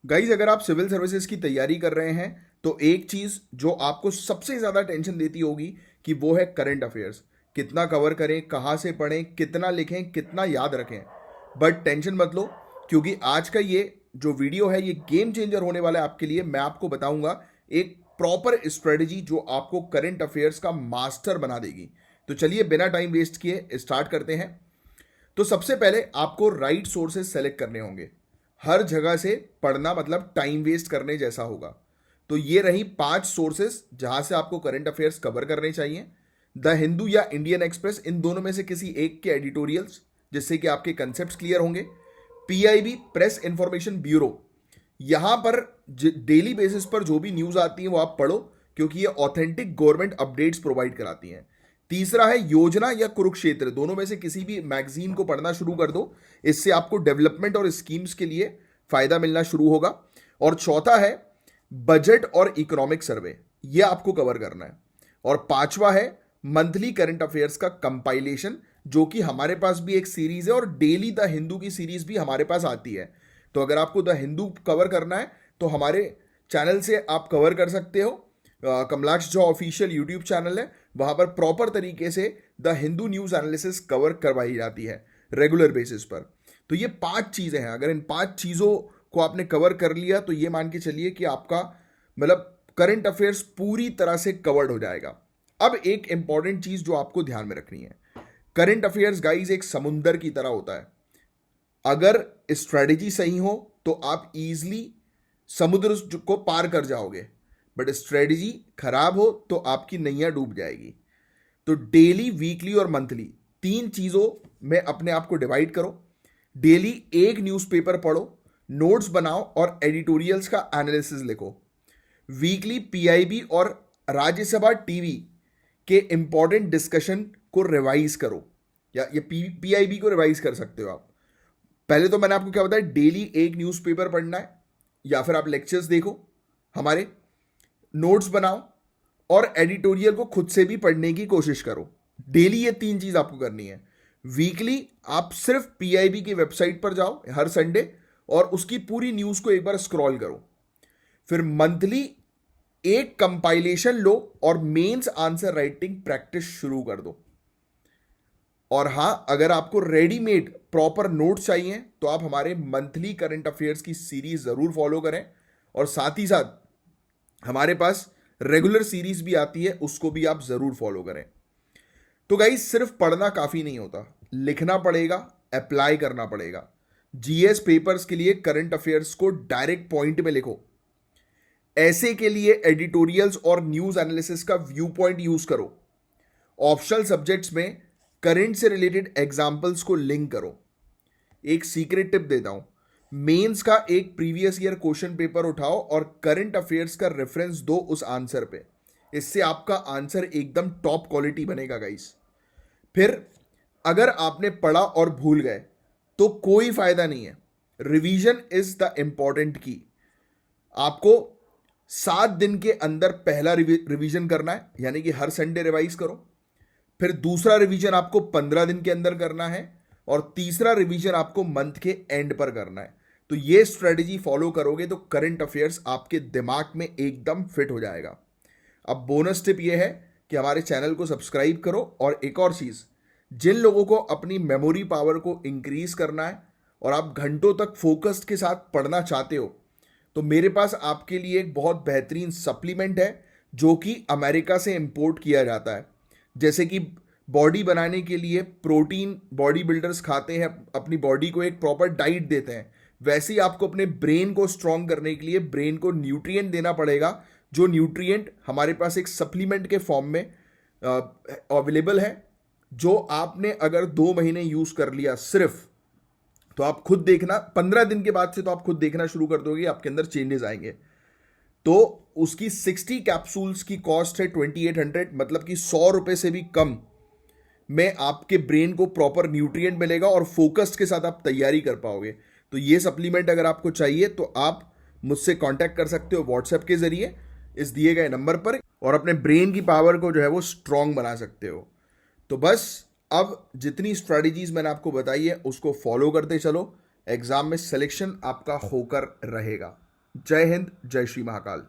Guys, अगर आप civil services की तैयारी कर रहे हैं तो एक चीज जो आपको सबसे ज्यादा टेंशन देती होगी कि वो है करंट अफेयर्स। कितना कवर करें, कहाँ से पढ़ें, कितना लिखें, कितना याद रखें। बट टेंशन मत लो, क्योंकि आज का ये जो वीडियो है ये गेम चेंजर होने वाला है आपके लिए। मैं आपको बताऊंगा एक प्रॉपर स्ट्रेटजी जो आपको करंट अफेयर्स का मास्टर बना देगी। तो चलिए बिना टाइम वेस्ट किए स्टार्ट करते हैं। तो सबसे पहले आपको राइट सोर्सेज सेलेक्ट करने होंगे। हर जगह से पढ़ना मतलब टाइम वेस्ट करने जैसा होगा। तो ये रही 5 सोर्सेस जहां से आपको करंट अफेयर्स कवर करने चाहिए। द हिंदू या इंडियन एक्सप्रेस, इन दोनों में से किसी एक के एडिटोरियल्स, जिससे कि आपके कंसेप्ट क्लियर होंगे। पीआईबी, प्रेस इंफॉर्मेशन ब्यूरो, यहां पर डेली बेसिस पर जो भी न्यूज आती है वो आप पढ़ो, क्योंकि ये ऑथेंटिक गवर्नमेंट अपडेट्स प्रोवाइड कराती हैं। तीसरा है योजना या कुरुक्षेत्र, दोनों में से किसी भी मैगजीन को पढ़ना शुरू कर दो। इससे आपको डेवलपमेंट और स्कीम्स के लिए फायदा मिलना शुरू होगा। और चौथा है बजट और इकोनॉमिक सर्वे, ये आपको कवर करना है। और पांचवा है मंथली करंट अफेयर्स का कंपाइलेशन, जो कि हमारे पास भी एक सीरीज है, और डेली द हिंदू की सीरीज भी हमारे पास आती है। तो अगर आपको द हिंदू कवर करना है तो हमारे चैनल से आप कवर कर सकते हो। कमलाक्ष जो ऑफिशियल यूट्यूब चैनल है, वहां पर प्रॉपर तरीके से the Hindu news analysis cover करवाई जाती है रेगुलर बेसिस पर। तो ये 5 चीजें हैं। अगर इन 5 चीजों को आपने कवर कर लिया तो ये मान के चलिए कि आपका मतलब करंट अफेयर्स पूरी तरह से कवर्ड हो जाएगा। अब एक इंपॉर्टेंट चीज जो आपको ध्यान में रखनी है, करंट अफेयर्स गाइज एक समुंदर की तरह होता है। अगर स्ट्रेटेजी सही हो तो आप इजीली समुद्र को पार कर जाओगे, बट स्ट्रेटेजी खराब हो तो आपकी नैया डूब जाएगी। तो डेली, वीकली और मंथली, 3 चीजों में अपने आप को डिवाइड करो। डेली एक न्यूज़पेपर पढ़ो, नोट्स बनाओ और एडिटोरियल्स का एनालिसिस लिखो। वीकली पीआईबी और राज्यसभा टीवी के इंपॉर्टेंट डिस्कशन को रिवाइज करो, या ये पीआईबी को रिवाइज कर सकते हो आप। पहले तो मैंने आपको क्या बताया, डेली एक न्यूज़पेपर पढ़ना है, या फिर आप लेक्चर्स देखो हमारे, नोट्स बनाओ और एडिटोरियल को खुद से भी पढ़ने की कोशिश करो। डेली ये 3 चीज आपको करनी है। वीकली आप सिर्फ पीआईबी की वेबसाइट पर जाओ हर संडे और उसकी पूरी न्यूज को एक बार स्क्रॉल करो। फिर मंथली एक कंपाइलेशन लो और मेंस आंसर राइटिंग प्रैक्टिस शुरू कर दो। और हां, अगर आपको रेडीमेड प्रॉपर नोट्स चाहिए तो आप हमारे मंथली करंट अफेयर्स की सीरीज जरूर फॉलो करें। और साथ ही साथ हमारे पास रेगुलर सीरीज भी आती है, उसको भी आप जरूर फॉलो करें। तो गाइस, सिर्फ पढ़ना काफी नहीं होता, लिखना पड़ेगा, अप्लाई करना पड़ेगा। जीएस पेपर्स के लिए करंट अफेयर्स को डायरेक्ट पॉइंट में लिखो। ऐसे के लिए एडिटोरियल्स और न्यूज एनालिसिस का व्यू पॉइंट यूज करो। ऑप्शनल सब्जेक्ट्स में करंट से रिलेटेड एग्जाम्पल्स को लिंक करो। एक सीक्रेट टिप देता हूं, मेंस का एक प्रीवियस ईयर क्वेश्चन पेपर उठाओ और करंट अफेयर्स का रेफरेंस दो उस आंसर पे। इससे आपका आंसर एकदम टॉप क्वालिटी बनेगा गाइस। फिर अगर आपने पढ़ा और भूल गए तो कोई फायदा नहीं है, रिवीजन इज द इंपॉर्टेंट की। आपको 7 दिन के अंदर पहला रिवीजन करना है, यानी कि हर संडे रिवाइज करो। फिर दूसरा रिवीजन आपको 15 दिन के अंदर करना है, और तीसरा रिवीजन आपको मंथ के एंड पर करना है। तो ये स्ट्रेटेजी फॉलो करोगे तो करंट अफेयर्स आपके दिमाग में एकदम फिट हो जाएगा। अब बोनस टिप ये है कि हमारे चैनल को सब्सक्राइब करो। और एक और चीज, जिन लोगों को अपनी मेमोरी पावर को इंक्रीज करना है और आप घंटों तक फोकस्ड के साथ पढ़ना चाहते हो, तो मेरे पास आपके लिए एक बहुत बेहतरीन सप्लीमेंट है जो कि अमेरिका से इंपोर्ट किया जाता है। जैसे कि बॉडी बनाने के लिए प्रोटीन बॉडी बिल्डर्स खाते हैं, अपनी बॉडी को एक प्रॉपर डाइट देते हैं, वैसे ही आपको अपने ब्रेन को स्ट्रांग करने के लिए ब्रेन को न्यूट्रिएंट देना पड़ेगा, जो न्यूट्रिएंट हमारे पास एक सप्लीमेंट के फॉर्म में अवेलेबल है, जो आपने अगर 2 महीने यूज कर लिया सिर्फ, तो आप खुद देखना 15 दिन के बाद से तो आप खुद देखना शुरू कर दोगे, आपके अंदर चेंजेस आएंगे। तो उसकी 60 कैप्सूल्स की कॉस्ट है 2800, मतलब कि 100 रुपए से भी कम में आपके ब्रेन को प्रॉपर न्यूट्रिएंट मिलेगा और फोकस के साथ आप तैयारी कर पाओगे। तो ये सप्लीमेंट अगर आपको चाहिए तो आप मुझसे कांटेक्ट कर सकते हो व्हाट्सएप के जरिए इस दिए गए नंबर पर, और अपने ब्रेन की पावर को जो है वो स्ट्रांग बना सकते हो। तो बस अब जितनी स्ट्रैटेजीज मैंने आपको बताई है उसको फॉलो करते चलो, एग्जाम में सिलेक्शन आपका होकर रहेगा। जय हिंद, जय श्री महाकाल।